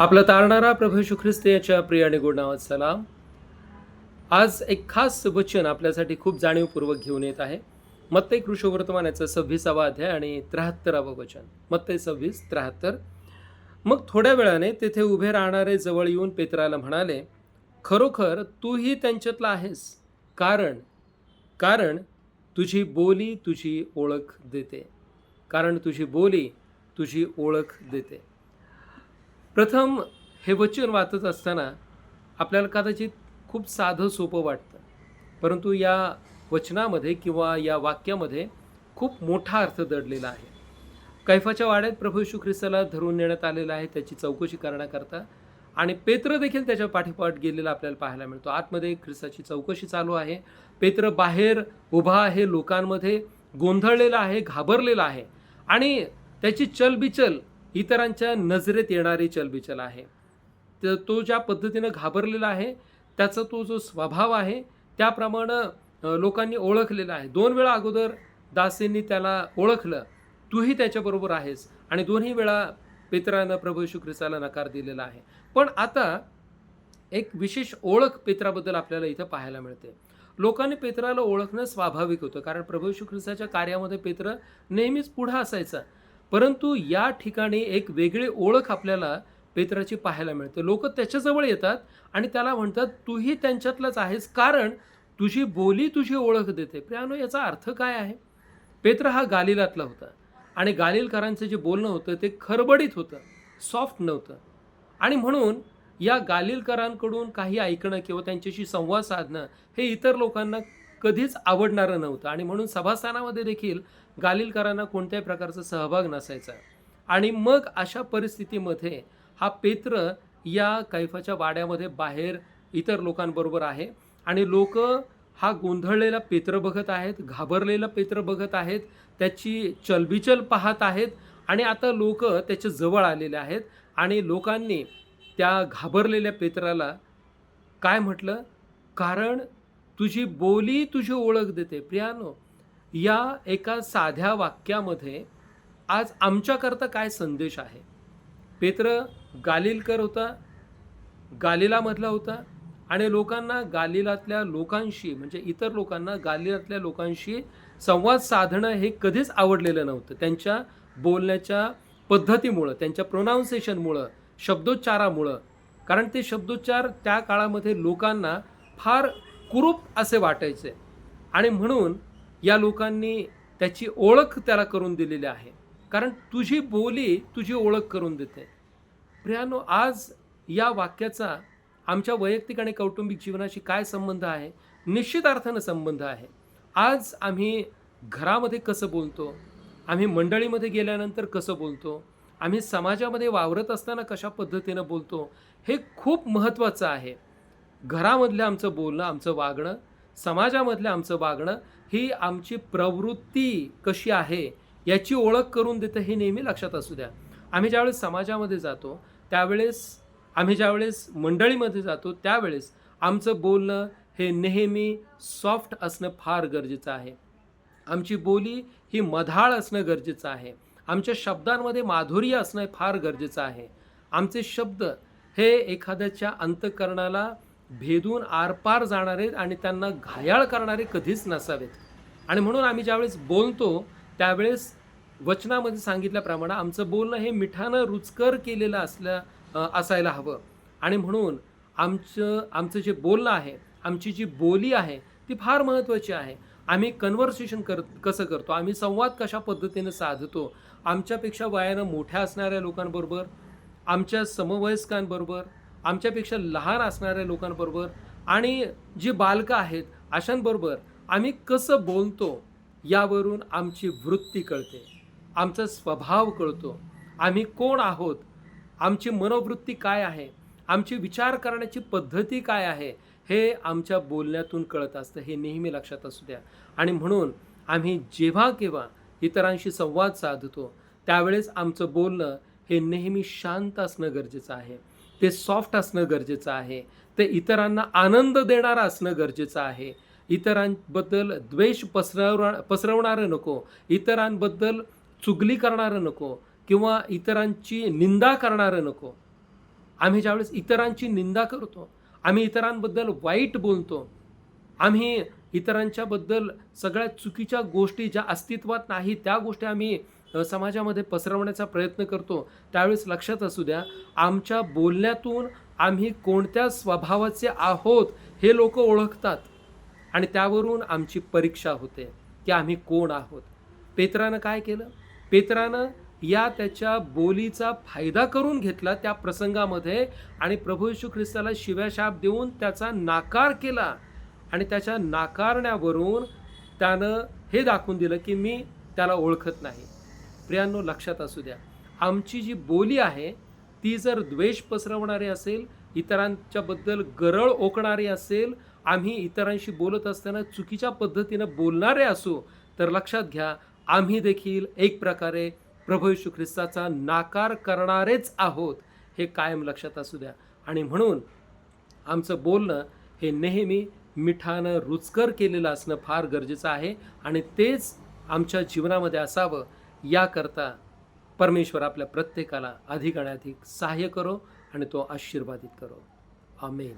आपला तारणारा प्रभू येशू ख्रिस्त याच्या प्रिय आणि गोड नावात सलाम. आज एक खास वचन आपल्यासाठी खूप जाणीवपूर्वक घेऊन येत आहे. मत्तई कृष्णवर्तमानाचं 26वा अध्याय आणि 73वं वचन. मत्तई 26:73. मग थोड्या वेळाने तेथे उभे राहणारे जवळ येऊन पेत्राला म्हणाले, खरोखर तूही त्यांच्यातला आहेस, कारण कारण तुझी बोली तुझी ओळख देते. कारण तुझी बोली तुझी ओळख देते. प्रथम हे वचन वाचत असताना आपल्याला कदाचित खूप साधं सोपं वाटतं, परंतु या वचनामध्ये किंवा या वाक्यामध्ये खूप मोठा अर्थ दडलेला आहे. कैफाच्या वाड्यात प्रभू येशू ख्रिस्ताला धरून नेण्यात आलेला आहे त्याची चौकशी करण्याकरता, आणि पेत्र देखील त्याच्या पाठीपाठ गेलेला आपल्याला पाहायला मिळतो. आतमध्ये ख्रिस्ताची चौकशी चालू आहे. पेत्र बाहेर उभा आहे, लोकांमध्ये गोंधळलेला आहे, घाबरलेला आहे, आणि त्याची चलबिचल इतरांच्या नजरेत येणारी चलबिचल आहे. तर तो ज्या पद्धतीनं घाबरलेला आहे, त्याचा तो जो स्वभाव आहे त्याप्रमाणे लोकांनी ओळखलेला आहे. 2 वेळा अगोदर दासींनी त्याला ओळखलं, तूही त्याच्याबरोबर आहेस, आणि 2ही वेळा पेत्रानं प्रभू येशू ख्रिस्ताला नकार दिलेला आहे. पण आता एक विशेष ओळख पेत्राबद्दल आपल्याला इथं पाहायला मिळते. लोकांनी पेत्राला ओळखणं स्वाभाविक होतं, कारण प्रभू येशू ख्रिस्ताच्या कार्यामध्ये पेत्र नेहमीच पुढं असायचा. परंतु या ठिकाणी एक वेगळी ओळख आपल्याला पेत्राची पाहायला मिळते. लोक त्याच्याजवळ येतात आणि त्याला म्हणतात, तूही त्यांच्यातलाच आहेस, कारण तुझी बोली तुझी ओळख देते. प्रियानो, याचा अर्थ काय आहे? पेत्र हा गालिलातला होता, आणि गालिलकरांचं जे बोलणं होतं ते खरबडीत होतं, सॉफ्ट नव्हतं. आणि म्हणून या गालिलकरांकडून काही ऐकणं किंवा त्यांच्याशी संवाद साधणं हे इतर लोकांना कधीच आवडणारं नव्हतं, आणि म्हणून सभास्थानामध्ये देखील गालिलकरांना कोणत्याही प्रकारचा सहभाग नसायचा. आणि मग अशा परिस्थितीमध्ये हा पेत्र या कैफाच्या वाड्यामध्ये बाहेर इतर लोकांबरोबर आहे, आणि लोक हा गोंधळलेला पेत्र बघत आहेत, घाबरलेला पेत्र बघत आहेत, त्याची चलबिचल पाहत आहेत, आणि आता लोक त्याच्या जवळ आलेले आहेत. आणि लोकांनी त्या घाबरलेल्या पेत्राला काय म्हटलं? कारण तुझी बोली तुझी ओळख देते. प्रियानो, या एका साध्या वाक्यामध्ये आज आमच्याकरता काय संदेश आहे? पेत्र गालिलकर होता, गालिलामधला होता, आणि लोकांना गालिलातल्या लोकांशी, म्हणजे इतर लोकांना गालिलातल्या लोकांशी संवाद साधणं हे कधीच आवडलेलं नव्हतं. त्यांच्या बोलण्याच्या पद्धतीमुळं, त्यांच्या प्रोनाऊन्सिएशनमुळं, शब्दोच्चारामुळं. कारण ते शब्दोच्चार त्या काळामध्ये लोकांना फार कुरूप असे वाटायचे, आणि म्हणून या लोकांनी त्याची ओळख त्याला करून दिलेली आहे. कारण तुझी बोली तुझी ओळख करून देते. प्रियानो, आज या वाक्याचा आमच्या वैयक्तिक आणि कौटुंबिक जीवनाशी काय संबंध आहे? निश्चित अर्थानं संबंध आहे. आज आम्ही घरामध्ये कसं बोलतो, आम्ही मंडळीमध्ये गेल्यानंतर कसं बोलतो, आम्ही समाजामध्ये वावरत असताना कशा पद्धतीनं बोलतो, हे खूप महत्त्वाचं आहे. घरामधलं आमचं बोलणं, आमचं वागणं, समाजामधलं आमचं वागणं, ही आमची प्रवृत्ती कशी आहे याची ओळख करून देतं, हे नेहमी लक्षात असू द्या. आम्ही ज्यावेळेस समाजामध्ये जातो त्यावेळेस, आम्ही ज्यावेळेस मंडळीमध्ये जातो त्यावेळेस आमचं बोलणं हे नेहमी सॉफ्ट असणं फार गरजेचं आहे. आमची बोली ही मधाळ असणं गरजेचं आहे. आमच्या शब्दांमध्ये माधुर्य असणं फार गरजेचं आहे. आमचे शब्द हे एखाद्याच्या अंतःकरणाला भेदून आरपार जाणारे आणि त्यांना घायाळ करणारे कधीच नसावेत. आणि म्हणून आम्ही ज्यावेळेस बोलतो त्यावेळेस वचनामध्ये सांगितल्याप्रमाणे आमचं बोलणं हे मिठानं रुचकर केलेलं असायला हवं. आणि म्हणून आमचं जे बोलणं आहे, आमची जी बोली आहे ती फार महत्त्वाची आहे. आम्ही कन्व्हर्सेशन कसं करतो, आम्ही संवाद कशा पद्धतीनं साधतो, आमच्यापेक्षा वयानं मोठ्या असणाऱ्या लोकांबरोबर, आमच्या समवयस्कांबरोबर, आमच्यापेक्षा लहान असणाऱ्या लोकांबरोबर, आणि जी बालकं आहेत अशांबरोबर आम्ही कसं बोलतो, यावरून आमची वृत्ती कळते, आमचा स्वभाव कळतो, आम्ही कोण आहोत, आमची मनोवृत्ती काय आहे, आमची विचार करण्याची पद्धती काय आहे, हे आमच्या बोलण्यातून कळत असतं. हे नेहमी लक्षात असू द्या. आणि म्हणून आम्ही जेव्हा केव्हा इतरांशी संवाद साधतो त्यावेळेस आमचं बोलणं हे नेहमी शांत असणं गरजेचं आहे, ते सॉफ्ट असणं गरजेचं आहे, ते इतरांना आनंद देणारं असणं गरजेचं आहे. इतरांबद्दल द्वेष पसरवणारं नको, इतरांबद्दल चुगली करणारं नको, किंवा इतरांची निंदा करणारं नको. आम्ही ज्यावेळेस इतरांची निंदा करतो, आम्ही इतरांबद्दल वाईट बोलतो, आम्ही इतरांच्याबद्दल सगळ्या चुकीच्या गोष्टी ज्या अस्तित्वात नाही त्या गोष्टी आम्ही समाजामध्ये पसरवण्याचा प्रयत्न करतो, त्यावेळेस लक्षात असू द्या, आमच्या बोलण्यातून आम्ही कोणत्या स्वभावाचे आहोत हे लोक ओळखतात आणि त्यावरून आमची परीक्षा होते की आम्ही कोण आहोत. पेत्रानं काय केलं? पेत्रानं त्याच्या बोलीचा फायदा करून घेतला त्या प्रसंगामध्ये आणि प्रभू येशू ख्रिस्ताला शिव्याशाप देऊन त्याचा नाकार केला आणि त्याच्या नाकारण्यावरून त्यानं हे दाखवून दिलं की मी त्याला ओळखत नाही. प्रियांनो, लक्षात असू द्या, आमची जी बोली आहे ती जर द्वेष पसरवणारी असेल, इतरांच्याबद्दल गरळ ओकणारी असेल, आम्ही इतरांशी बोलत असताना चुकीच्या पद्धतीनं बोलणारे असू, तर लक्षात घ्या, आम्ही देखील एक प्रकारे प्रभू येशू ख्रिस्ताचा नाकार करणारेच आहोत, हे कायम लक्षात असू द्या. आणि म्हणून आमचं बोलणं हे नेहमी मिठानं रुचकर केलेलं असणं फार गरजेचं आहे आणि तेच आमच्या जीवनामध्ये असावं. याकरता परमेश्वर आपल्या प्रत्येकाला अधिक आणि अधिक सहाय्य करो आणि तो आशीर्वादित करो. आमेन.